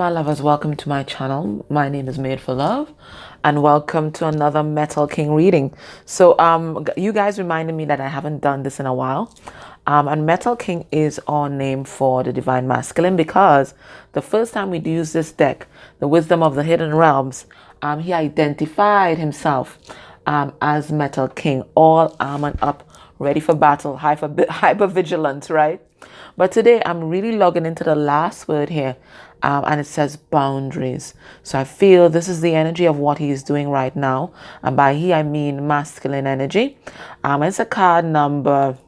my lovers, welcome to my channel. My name is Made for Love and welcome to another Metal King reading. So you guys reminded me that I haven't done this in a while. And Metal King is our name for the Divine Masculine because the first time we used this deck, the Wisdom of the Hidden Realms, he identified himself as Metal King, all armored up, ready for battle, hyper vigilant, right? But today I'm really logging into the last word here, and it says boundaries. So I feel this is the energy of what he is doing right now. And by he, I mean masculine energy. It's a card number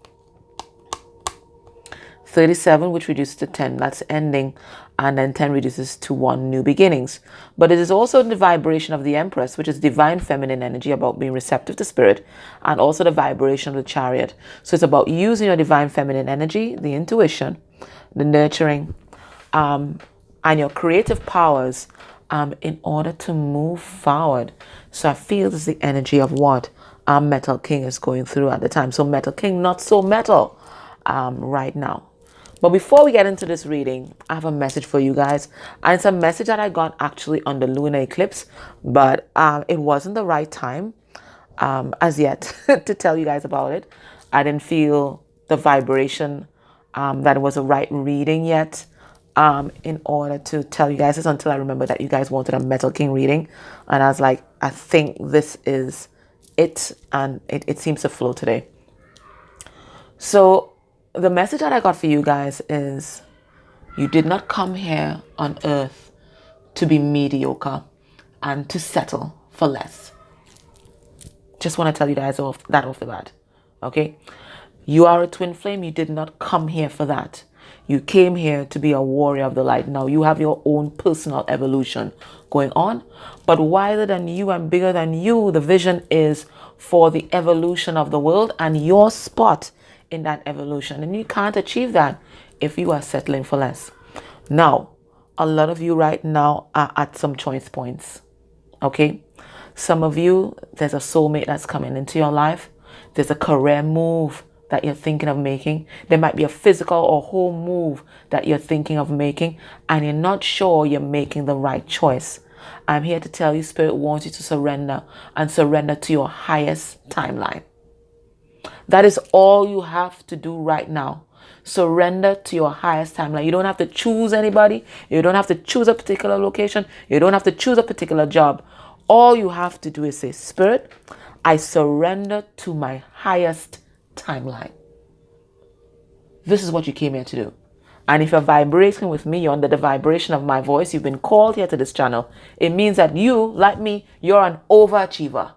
37, which reduces to 10. That's ending. And then 10 reduces to 1, new beginnings. But it is also the vibration of the Empress, which is divine feminine energy, about being receptive to spirit, and also the vibration of the Chariot. So it's about using your divine feminine energy, the intuition, the nurturing, and your creative powers in order to move forward. So I feel this is the energy of what Metal King is going through at the time. So Metal King, not so metal right now. But before we get into this reading, I have a message for you guys. And it's a message that I got actually on the lunar eclipse, but it wasn't the right time as yet to tell you guys about it. I didn't feel the vibration that it was a right reading yet in order to tell you guys this, until I remember that you guys wanted a Metal King reading. And I was like, I think this is it. And it seems to flow today. So the message that I got for you guys is, you did not come here on earth to be mediocre and to settle for less. Just want to tell you guys off the bat. Okay? You are a twin flame. You did not come here for that. You came here to be a warrior of the light. Now you have your own personal evolution going on. But wider than you and bigger than you, the vision is for the evolution of the world and your spot in that evolution. And you can't achieve that if you are settling for less. Now, a lot of you right now are at some choice points. Okay? Some of you, there's a soulmate that's coming into your life. There's a career move that you're thinking of making. There might be a physical or home move that you're thinking of making, and you're not sure you're making the right choice. I'm here to tell you, Spirit wants you to surrender, and surrender to your highest timeline. That is all you have to do right now. Surrender to your highest timeline. You don't have to choose anybody. You don't have to choose a particular location. You don't have to choose a particular job. All you have to do is say, Spirit, I surrender to my highest timeline. This is what you came here to do. And if you're vibrating with me, you're under the vibration of my voice, you've been called here to this channel. It means that you, like me, you're an overachiever.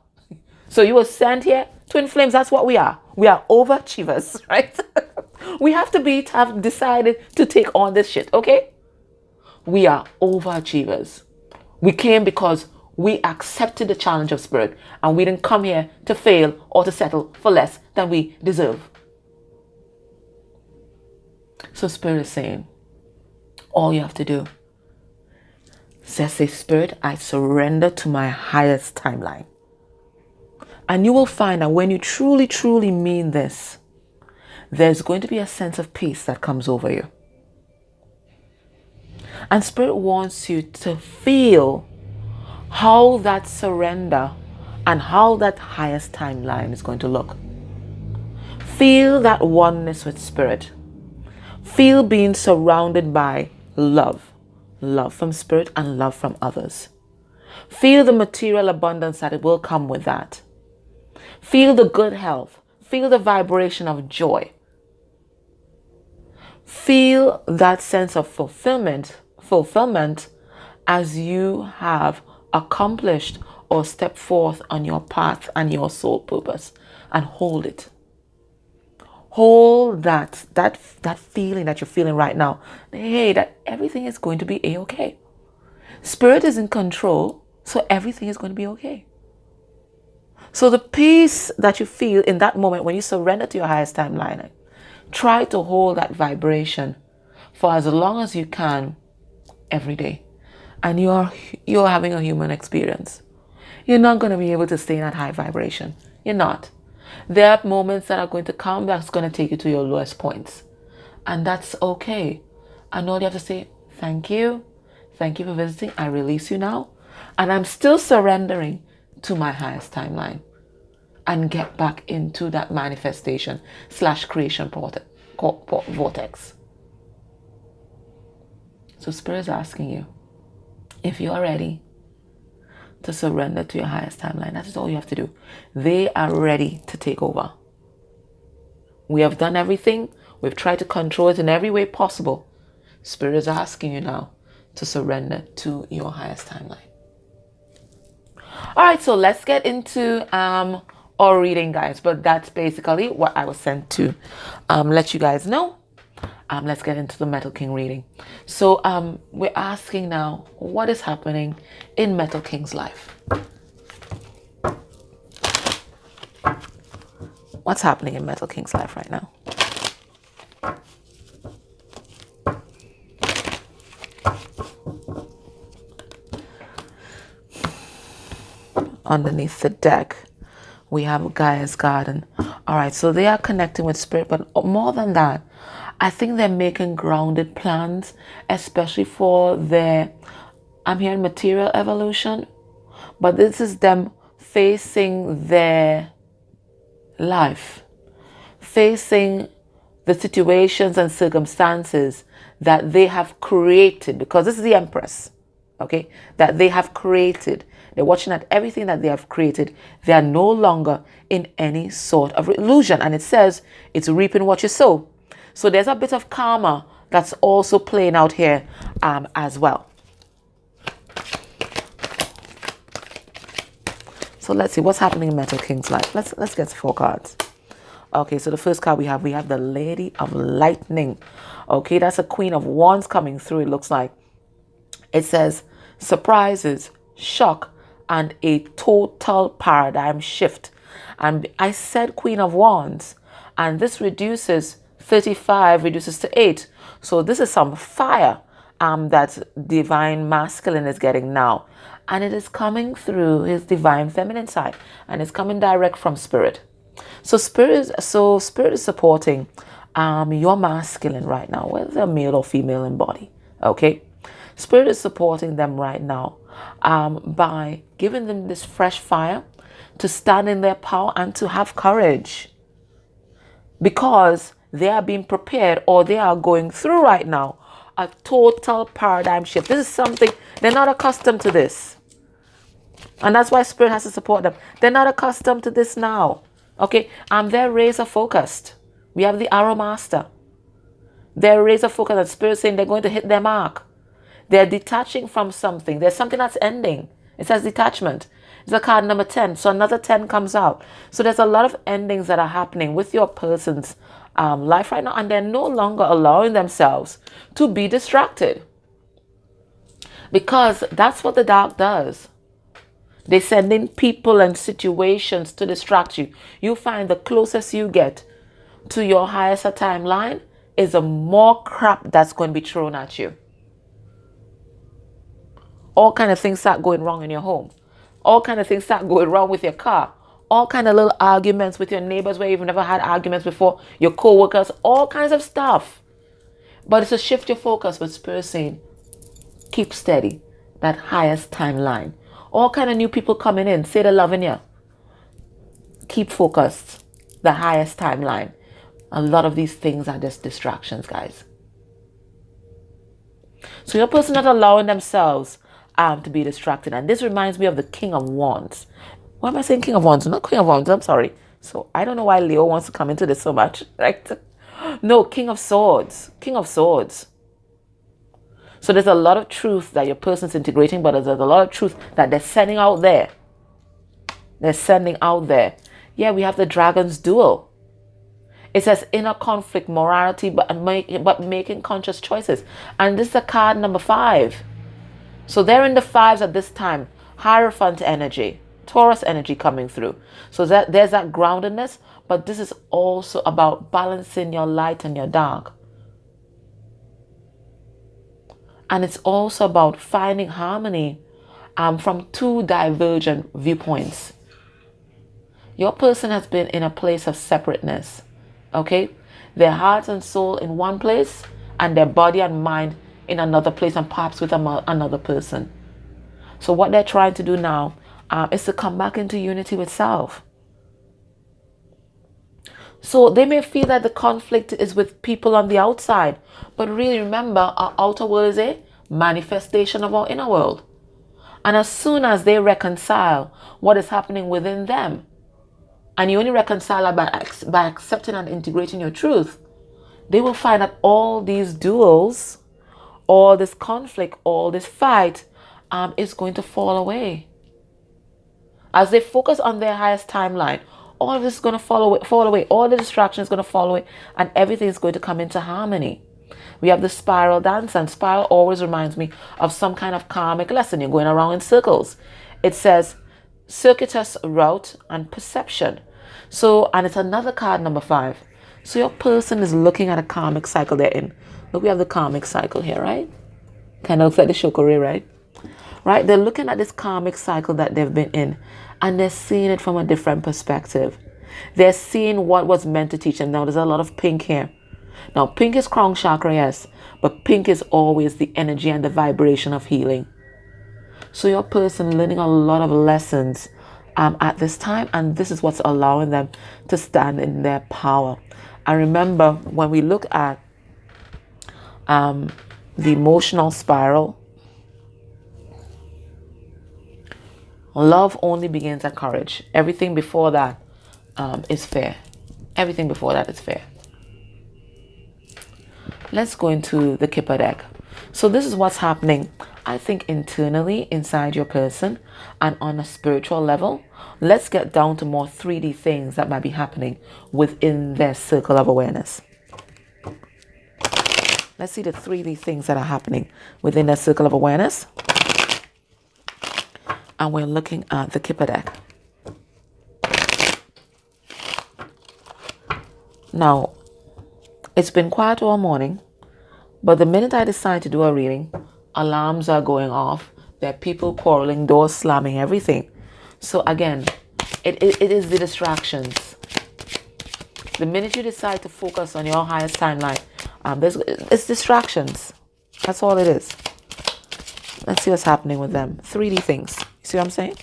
So you were sent here. Twin flames, that's what we are. We are overachievers, right? We have decided to take on this shit, okay? We are overachievers. We came because we accepted the challenge of spirit, and we didn't come here to fail or to settle for less than we deserve. So spirit is saying, all you have to do is just say, Spirit, I surrender to my highest timeline. And you will find that when you truly, truly mean this, there's going to be a sense of peace that comes over you. And Spirit wants you to feel how that surrender and how that highest timeline is going to look. Feel that oneness with Spirit. Feel being surrounded by love. Love from Spirit and love from others. Feel the material abundance that it will come with that. Feel the good health. Feel the vibration of joy. Feel that sense of fulfillment as you have accomplished or stepped forth on your path and your soul purpose, and hold it. Hold that feeling that you're feeling right now. Hey, that everything is going to be a-okay. Spirit is in control, so everything is going to be okay. So the peace that you feel in that moment when you surrender to your highest timeline, try to hold that vibration for as long as you can every day. And you're having a human experience. You're not going to be able to stay in that high vibration. You're not. There are moments that are going to come that's going to take you to your lowest points. And that's okay. And all you have to say, thank you. Thank you for visiting. I release you now. And I'm still surrendering to my highest timeline and get back into that manifestation / creation vortex. So Spirit is asking you, if you are ready to surrender to your highest timeline, that is all you have to do. They are ready to take over. We have done everything. We've tried to control it in every way possible. Spirit is asking you now to surrender to your highest timeline. All right, so let's get into our reading, guys. But that's basically what I was sent to let you guys know. Let's get into the Metal King reading. So we're asking now, what is happening in Metal King's life? What's happening in Metal King's life right now? Underneath the deck, we have Gaia's Garden. All right, so they are connecting with Spirit, but more than that, I think they're making grounded plans, especially for their, I'm hearing material evolution, but this is them facing their life, facing the situations and circumstances that they have created, because this is the Empress, okay, that they have created. They're watching at everything that they have created. They are no longer in any sort of illusion. And it says it's reaping what you sow. So there's a bit of karma that's also playing out here as well. So let's see what's happening in Metal King's life. Let's get 4 cards. Okay, so the first card we have the Lady of Lightning. Okay, that's a Queen of Wands coming through, it looks like. It says surprises, shock, and a total paradigm shift. And I said Queen of Wands, and this reduces 35 reduces to 8. So this is some fire that divine masculine is getting now, and it is coming through his divine feminine side, and it's coming direct from Spirit. So Spirit is supporting your masculine right now, whether they're male or female in body. Okay, Spirit is supporting them right now by giving them this fresh fire to stand in their power and to have courage, because they are being prepared, or they are going through right now a total paradigm shift. This is something they're not accustomed to this, and that's why Spirit has to support them. They're not accustomed to this now. Okay, and they're razor focused. We have the Arrow Master. They're razor focused, and Spirit saying they're going to hit their mark. They're detaching from something. There's something that's ending. It says detachment. It's a card number 10. So another 10 comes out. So there's a lot of endings that are happening with your person's life right now. And they're no longer allowing themselves to be distracted, because that's what the dark does. They send in people and situations to distract you. You find the closest you get to your highest timeline is the more crap that's going to be thrown at you. All kind of things start going wrong in your home. All kind of things start going wrong with your car. All kind of little arguments with your neighbors where you've never had arguments before, your co-workers, all kinds of stuff. But it's to shift your focus with Spirit saying, keep steady, that highest timeline. All kind of new people coming in, say they're loving you. Keep focused, the highest timeline. A lot of these things are just distractions, guys. So your person not allowing themselves to be distracted. And this reminds me of the King of Wands. Why am I saying King of Wands? Not Queen of Wands, I'm sorry. So I don't know why Leo wants to come into this so much, right? No, King of Swords. King of Swords. So there's a lot of truth that your person's integrating, but there's a lot of truth that they're sending out there. They're sending out there. Yeah, we have the Dragon's Duel. It says inner conflict, morality, but making conscious choices. And this is a card number 5. So they're in the 5s at this time. Hierophant energy, Taurus energy coming through. So there's that groundedness, but this is also about balancing your light and your dark. And it's also about finding harmony from 2 divergent viewpoints. Your person has been in a place of separateness, okay? Their heart and soul in one place, and their body and mind in another place and perhaps with another person. So what they're trying to do now is to come back into unity with self. So they may feel that the conflict is with people on the outside, but really remember, our outer world is a manifestation of our inner world. And as soon as they reconcile what is happening within them, and you only reconcile by accepting and integrating your truth, they will find that all these duels, all this conflict, all this fight is going to fall away. As they focus on their highest timeline, all of this is going to fall away. All the distraction is going to fall away, and everything is going to come into harmony. We have the spiral dance, and spiral always reminds me of some kind of karmic lesson. You're going around in circles. It says circuitous route and perception. So, and it's another card, number 5. So your person is looking at a karmic cycle they're in. Look, we have the karmic cycle here, right? Kind of looks like the shokore, right? Right? They're looking at this karmic cycle that they've been in, and they're seeing it from a different perspective. They're seeing what was meant to teach them. Now, there's a lot of pink here. Now, pink is crown chakra, yes, but pink is always the energy and the vibration of healing. So your person learning a lot of lessons at this time, and this is what's allowing them to stand in their power. And remember, when we look at the emotional spiral, love only begins at courage. Everything before that is fair. Everything before that is fair. Let's go into the Kipper deck. So this is what's happening, I think, internally inside your person and on a spiritual level. Let's get down to more 3D things that might be happening within their circle of awareness. Let's see the 3D things that are happening within their circle of awareness. And we're looking at the Kipper deck. Now, it's been quiet all morning, but the minute I decide to do a reading, alarms are going off. There are people quarreling, doors slamming, everything. So again, it is the distractions. The minute you decide to focus on your highest timeline, it's distractions. That's all it is. Let's see what's happening with them. 3D things. See what I'm saying?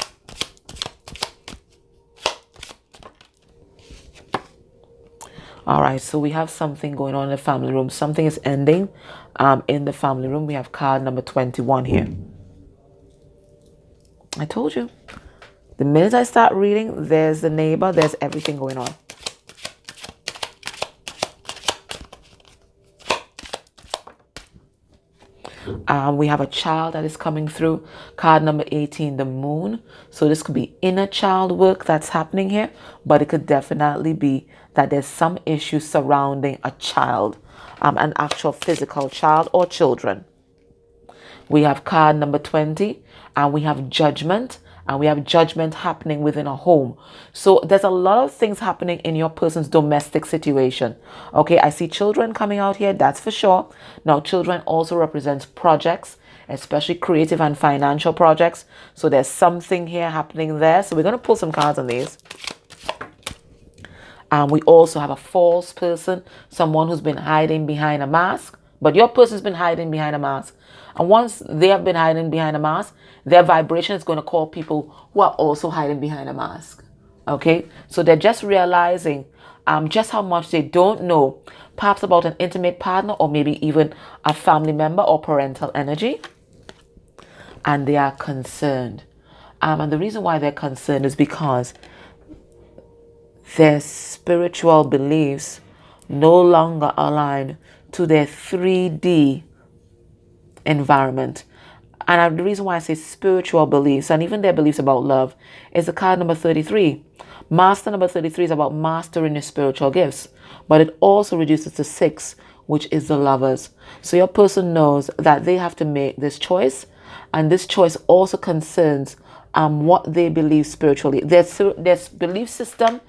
All right, so we have something going on in the family room. Something is ending in the family room. We have card number 21 here. I told you. The minute I start reading, there's the neighbor, there's everything going on. We have a child that is coming through. Card number 18, the moon. So this could be inner child work that's happening here, but it could definitely be that there's some issue surrounding a child, an actual physical child or children. We have card number 20, and we have judgment, and we have judgment happening within a home. So there's a lot of things happening in your person's domestic situation. Okay, I see children coming out here, that's for sure. Now, children also represents projects, especially creative and financial projects. So there's something here happening there. So we're going to pull some cards on these. We also have a false person, someone who's been hiding behind a mask. But your person's been hiding behind a mask. And once they have been hiding behind a mask, their vibration is going to call people who are also hiding behind a mask. Okay? So they're just realizing just how much they don't know, perhaps about an intimate partner or maybe even a family member or parental energy. And they are concerned. And the reason why they're concerned is because their spiritual beliefs no longer align to their 3D environment. And the reason why I say spiritual beliefs and even their beliefs about love is the card number 33. Master number 33 is about mastering your spiritual gifts, but it also reduces to 6, which is the lovers. So your person knows that they have to make this choice, and this choice also concerns what they believe spiritually. Their belief system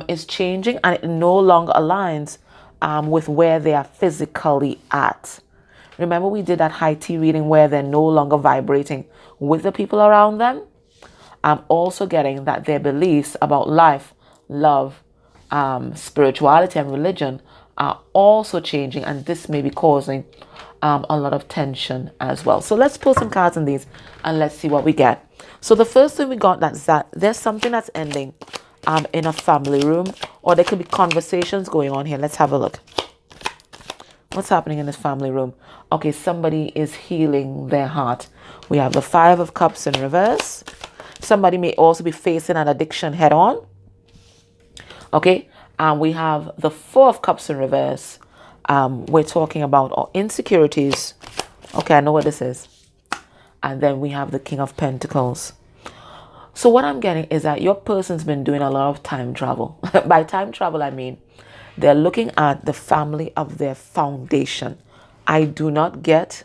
is changing, and it no longer aligns with where they are physically at. Remember, we did that high T reading where they're no longer vibrating with the people around them. I'm also getting that their beliefs about life, love, spirituality, and religion are also changing, and this may be causing a lot of tension as well. So let's pull some cards on these and let's see what we get. So the first thing we got, that's that there's something that's ending in a family room, or there could be conversations going on here. Let's have a look. What's happening in this family room? Okay, somebody is healing their heart. We have the Five of Cups in reverse. Somebody may also be facing an addiction head on. Okay, and we have the Four of Cups in reverse. We're talking about insecurities. Okay, I know what this is. And then we have the King of Pentacles. So what I'm getting is that your person's been doing a lot of time travel. By time travel, I mean they're looking at the family of their foundation. I do not get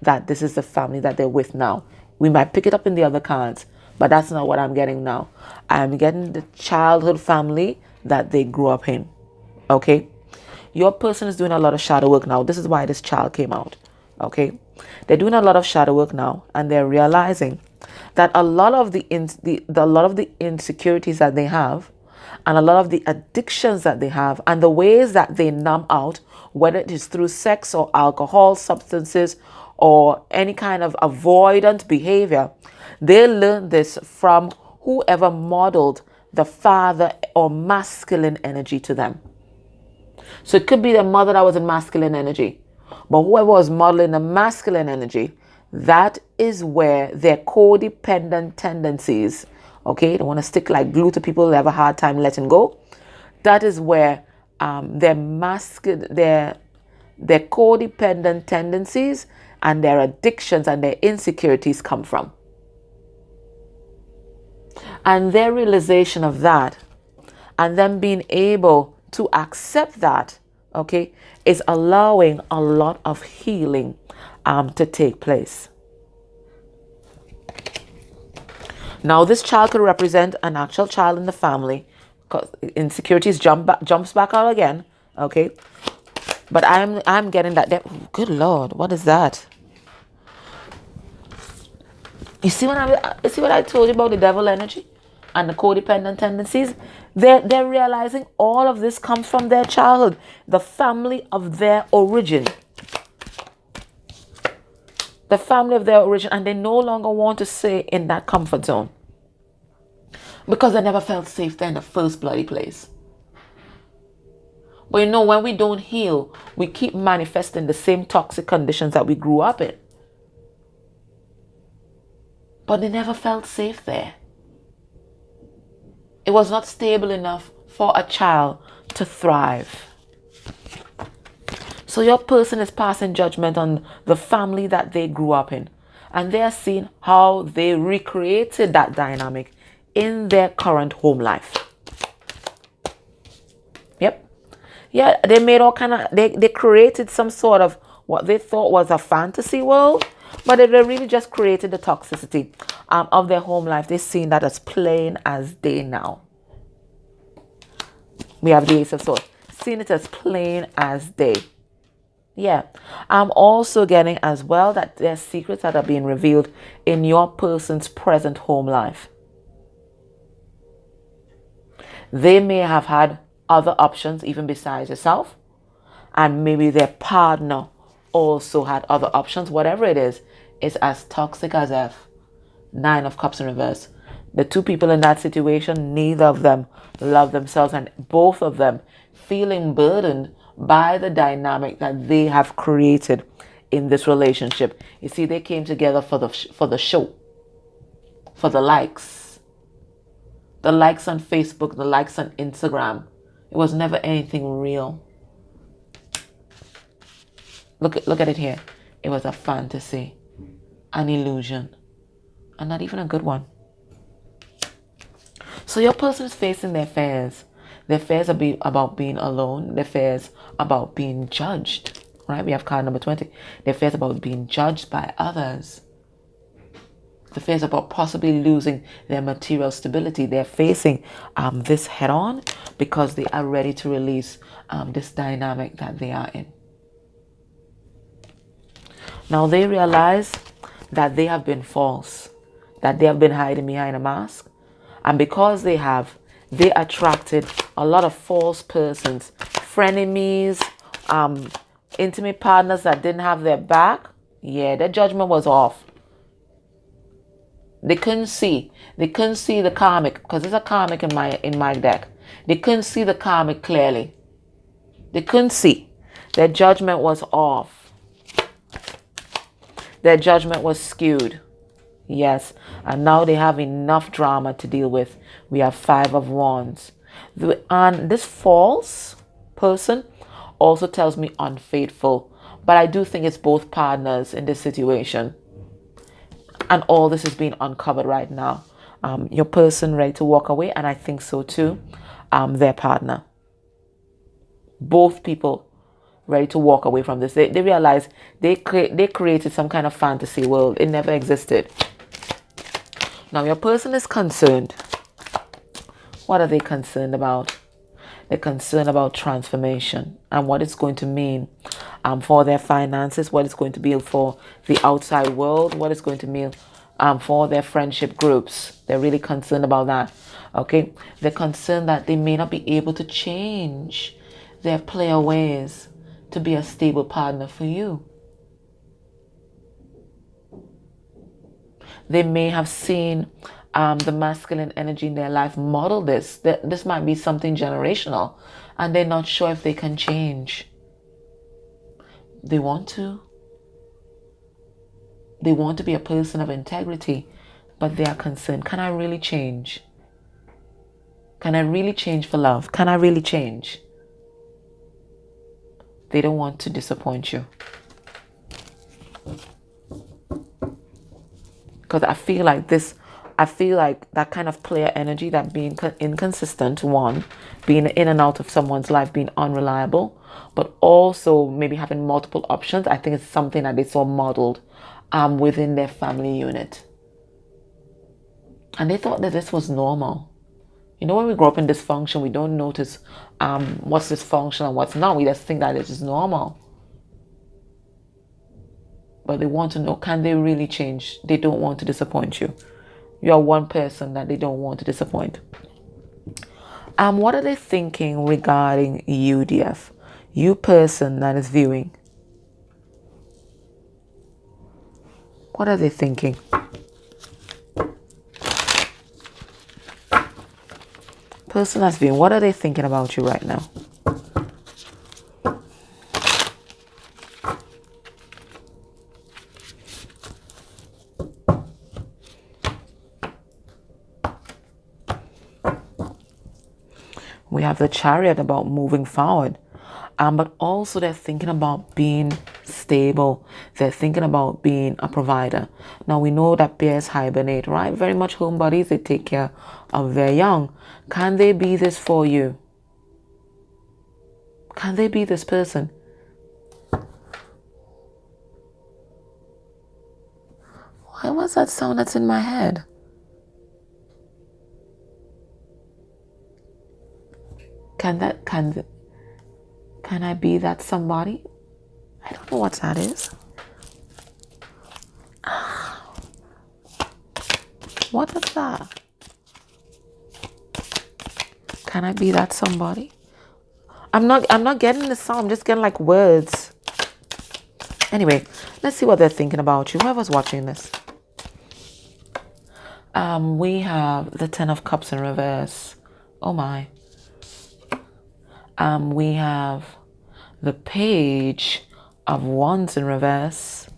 that this is the family that they're with now. We might pick it up in the other cards, but that's not what I'm getting now. I'm getting the childhood family that they grew up in. Okay? Your person is doing a lot of shadow work now. This is why this child came out. Okay? They're doing a lot of shadow work now, and they're realizing that a lot of the insecurities that they have, and a lot of the addictions that they have, and the ways that they numb out, whether it is through sex or alcohol, substances, or any kind of avoidant behavior, they learned this from whoever modeled the father or masculine energy to them. So it could be their mother that was in masculine energy, but whoever was modeling the masculine energy, that is where their codependent tendencies, okay, they want to stick like glue to people, they have a hard time letting go. That is where their codependent tendencies and their addictions and their insecurities come from. And their realization of that, and them being able to accept that, okay, is allowing a lot of healing to take place. Now, this child could represent an actual child in the family, because insecurities jumps back out again, okay. But I'm getting that. Good Lord, what is that? You see what I told you about the devil energy and the codependent tendencies? They're realizing all of this comes from their childhood, the family of their origin. The family of their origin, and they no longer want to stay in that comfort zone because they never felt safe there in the first bloody place. But you know, when we don't heal, we keep manifesting the same toxic conditions that we grew up in. But they never felt safe there. It was not stable enough for a child to thrive. So your person is passing judgment on the family that they grew up in. And they are seeing how they recreated that dynamic in their current home life. Yep. Yeah, they made all kind of, they created some sort of what they thought was a fantasy world. But they really just created the toxicity of their home life. They're seeing that as plain as day now. We have the Ace of Swords. Seeing it as plain as day. Yeah. I'm also getting as well that there's secrets that are being revealed in your person's present home life. They may have had other options even besides yourself. And maybe their partner also had other options. Whatever it is, it's as toxic as F. Nine of Cups in reverse. The two people in that situation, neither of them love themselves, and both of them feeling burdened by the dynamic that they have created in this relationship. You see, they came together for the show, for the likes on Facebook, the likes on Instagram. It was never anything real. Look at it here. It was a fantasy, an illusion, and not even a good one. So your person is facing their fears. Their fears are about being alone. Their fears about being judged. Right? We have card number 20. Their fears about being judged by others. The fears about possibly losing their material stability. They're facing this head on because they are ready to release this dynamic that they are in. Now they realize that they have been false, that they have been hiding behind a mask. And because they attracted a lot of false persons, frenemies, intimate partners that didn't have their back, yeah, their judgment was off. They couldn't see. They couldn't see the karmic, because there's a karmic in my deck. They couldn't see the karmic clearly. They couldn't see. Their judgment was off. Their judgment was skewed. Yes. And now they have enough drama to deal with. We have 5 of Wands. And this false person also tells me unfaithful. But I do think it's both partners in this situation. And all this is being uncovered right now. Your person ready to walk away, and I think so too. Their partner. Both people ready to walk away from this. They realize they created some kind of fantasy world. It never existed. Now your person is concerned. What are they concerned about? They're concerned about transformation and what it's going to mean for their finances, what it's going to be for the outside world, what it's going to mean for their friendship groups. They're really concerned about that. Okay, they're concerned that they may not be able to change their player ways to be a stable partner for you. They may have seen the masculine energy in their life model this. This might be something generational, and they're not sure if they can change. They want to. They want to be a person of integrity, but they are concerned. Can I really change? Can I really change for love? Can I really change? They don't want to disappoint you. Because I feel like that kind of player energy, that being inconsistent, one, being in and out of someone's life, being unreliable, but also maybe having multiple options. I think it's something that they saw modeled within their family unit. And they thought that this was normal. You know, when we grow up in dysfunction, we don't notice what's dysfunctional and what's not. We just think that it is normal. But they want to know, can they really change? They don't want to disappoint you. You are one person that they don't want to disappoint. What are they thinking regarding you, DF? You person that is viewing. What are they thinking? Person that's viewing, what are they thinking about you right now? We have the Chariot about moving forward. But also they're thinking about being stable. They're thinking about being a provider. Now we know that bears hibernate, right? Very much homebodies. They take care of their young. Can they be this for you? Can they be this person? Why was that sound that's in my head? Can I be that somebody? I don't know what that is. What is that? Can I be that somebody? I'm not getting the sound. I'm just getting like words. Anyway, let's see what they're thinking about you. Whoever's watching this. We have the 10 of Cups in reverse. Oh my. We have the Page of Wands in reverse.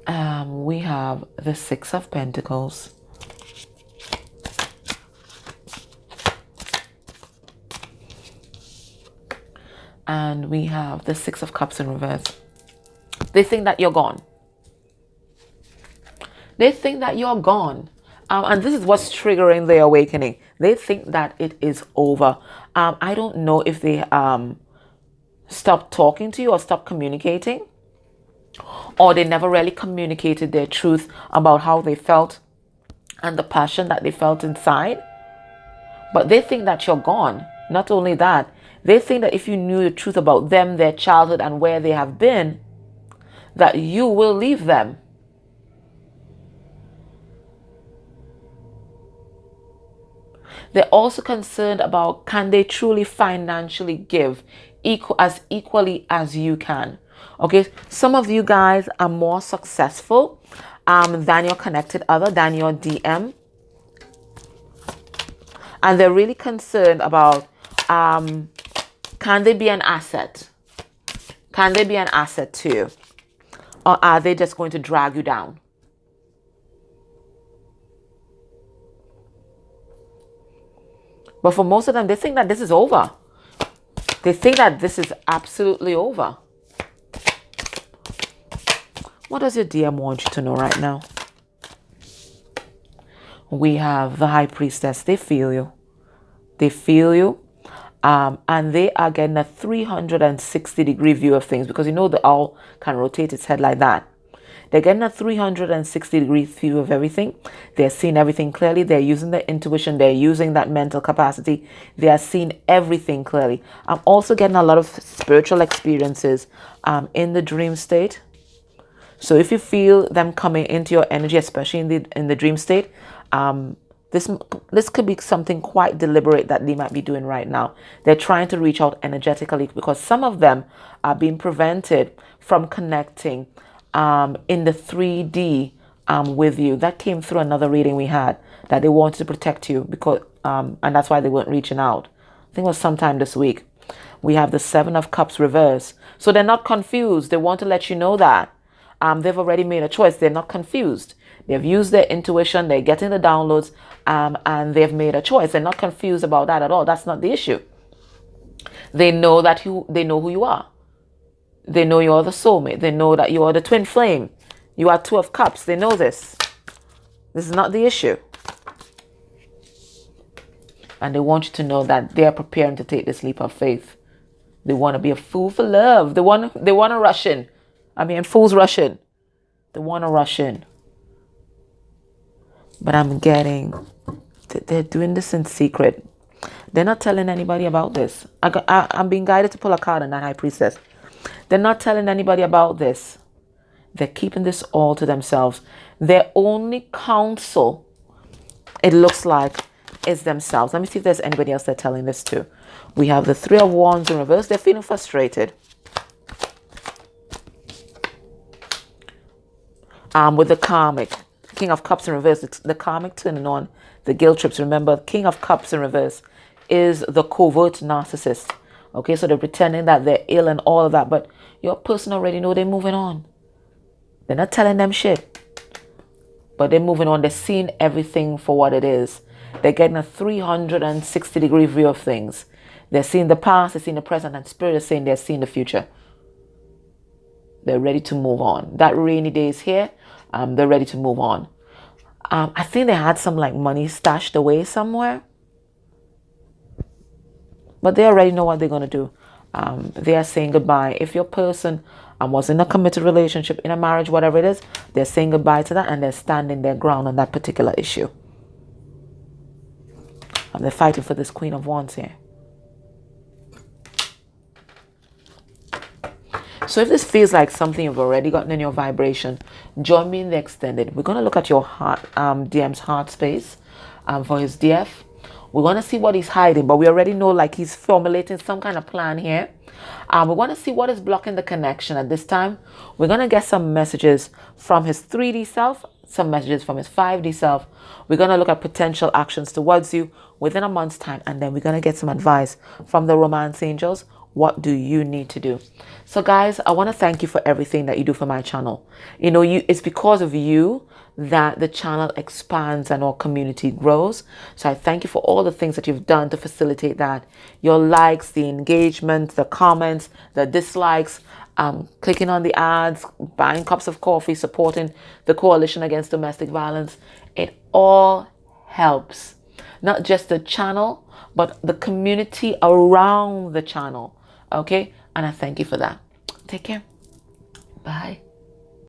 We have the 6 of Pentacles. And we have the 6 of Cups in reverse. They think that you're gone. They think that you're gone. And this is what's triggering the awakening. They think that it is over. I don't know if they stopped talking to you or stopped communicating, or they never really communicated their truth about how they felt and the passion that they felt inside. But they think that you're gone. Not only that, they think that if you knew the truth about them, their childhood, and where they have been, that you will leave them. They're also concerned about, can they truly financially give equally as you can? Okay, some of you guys are more successful than your connected other, than your DM. And they're really concerned about, can they be an asset? Can they be an asset to you? Or are they just going to drag you down? But for most of them, they think that this is over. They think that this is absolutely over. What does your DM want you to know right now? We have the High Priestess. They feel you. They feel you. And they are getting a 360-degree view of things, because you know the owl can rotate its head like that. They're getting a 360-degree view of everything. They're seeing everything clearly. They're using their intuition. They're using that mental capacity. They are seeing everything clearly. I'm also getting a lot of spiritual experiences in the dream state. So if you feel them coming into your energy, especially in the dream state, this could be something quite deliberate that they might be doing right now. They're trying to reach out energetically, because some of them are being prevented from connecting in the 3D with you. That came through another reading we had, that they wanted to protect you, because and that's why they weren't reaching out. I think it was sometime this week. We have the 7 of Cups reverse. So they're not confused. They want to let you know that they've already made a choice. They're not confused. They've used their intuition. They're getting the downloads, and they've made a choice. They're not confused about that at all. That's not the issue. They know that they know who you are. They know you are the soulmate. They know that you are the twin flame. You are 2 of Cups. They know this. This is not the issue. And they want you to know that they are preparing to take this leap of faith. They want to be a fool for love. They want to rush in. I mean, fools rush in. They want to rush in. But I'm getting, they're doing this in secret. They're not telling anybody about this. I'm being guided to pull a card on that High Priestess. They're not telling anybody about this. They're keeping this all to themselves. Their only counsel, it looks like, is themselves. Let me see if there's anybody else they're telling this to. We have the 3 of Wands in reverse. They're feeling frustrated. With the Karmic, King of Cups in reverse, the Karmic turning on the guilt trips. Remember, King of Cups in reverse is the covert narcissist. Okay, so they're pretending that they're ill and all of that, but your person already know they're moving on. They're not telling them shit, but they're moving on. They're seeing everything for what it is. They're getting a 360-degree view of things. They're seeing the past, they're seeing the present, and Spirit is saying they're seeing the future. They're ready to move on. That rainy day is here. They're ready to move on. I think they had some like money stashed away somewhere. But they already know what they're going to do. They are saying goodbye. If your person was in a committed relationship, in a marriage, whatever it is, they're saying goodbye to that, and they're standing their ground on that particular issue. They're fighting for this Queen of Wands here. So if this feels like something you've already gotten in your vibration, join me in the extended. We're going to look at your heart, DM's heart space for his DF. We're going to see what he's hiding, but we already know like he's formulating some kind of plan here. We're going to see what is blocking the connection at this time. We're going to get some messages from his 3D self, some messages from his 5D self. We're going to look at potential actions towards you within a month's time, and then we're going to get some advice from the romance angels. What do you need to do? So guys, I want to thank you for everything that you do for my channel. You know, it's because of you that the channel expands and our community grows. So I thank you for all the things that you've done to facilitate that. Your likes, the engagement, the comments, the dislikes, clicking on the ads, buying cups of coffee, supporting the coalition against domestic violence. It all helps. Not just the channel, but the community around the channel. Okay? And I thank you for that. Take care. Bye.